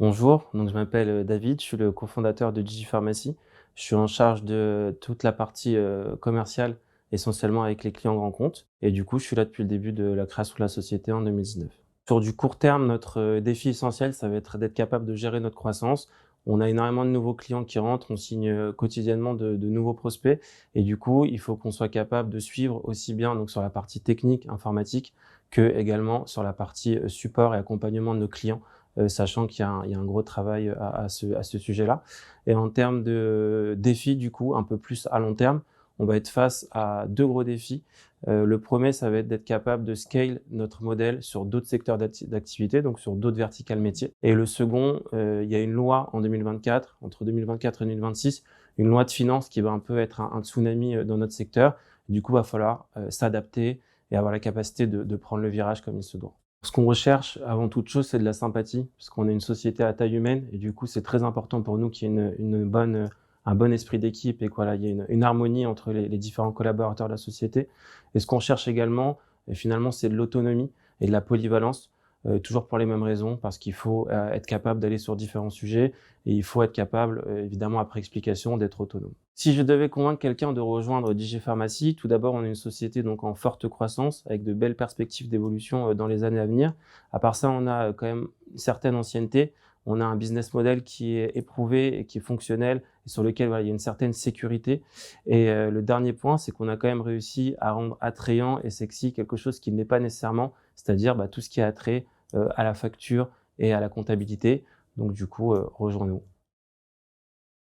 Bonjour, donc je m'appelle David, je suis le cofondateur de Digipharmacie. Je suis en charge de toute la partie commerciale, essentiellement avec les clients grands comptes. Et du coup, je suis là depuis le début de la création de la société en 2019. Sur du court terme, notre défi essentiel, ça va être d'être capable de gérer notre croissance. On a énormément de nouveaux clients qui rentrent, on signe quotidiennement de nouveaux prospects. Et du coup, il faut qu'on soit capable de suivre aussi bien donc, sur la partie technique, informatique, que également sur la partie support et accompagnement de nos clients, sachant qu'il y a un gros travail à ce sujet-là. Et en termes de défis, du coup, un peu plus à long terme, on va être face à 2 gros défis. Le premier, ça va être d'être capable de scale notre modèle sur d'autres secteurs d'activité, donc sur d'autres verticales métiers. Et le second, il y a une loi en 2024, entre 2024 et 2026, une loi de finances qui va un peu être un tsunami dans notre secteur. Du coup, il va falloir s'adapter et avoir la capacité de prendre le virage comme il se doit. Ce qu'on recherche avant toute chose, c'est de la sympathie, parce qu'on est une société à taille humaine et du coup, c'est très important pour nous qu'il y ait un bon esprit d'équipe et que voilà, il y ait une harmonie entre les différents collaborateurs de la société. Et ce qu'on cherche également, et finalement, c'est de l'autonomie et de la polyvalence, toujours pour les mêmes raisons, parce qu'il faut être capable d'aller sur différents sujets et il faut être capable, évidemment, après explication, d'être autonome. Si je devais convaincre quelqu'un de rejoindre Digipharmacie, tout d'abord, on est une société donc en forte croissance, avec de belles perspectives d'évolution dans les années à venir. À part ça, on a quand même une certaine ancienneté. On a un business model qui est éprouvé et qui est fonctionnel et sur lequel voilà, il y a une certaine sécurité. Et le dernier point, c'est qu'on a quand même réussi à rendre attrayant et sexy quelque chose qui n'est pas nécessairement, c'est-à-dire tout ce qui est attrait à la facture et à la comptabilité. Donc du coup, rejoignez-nous.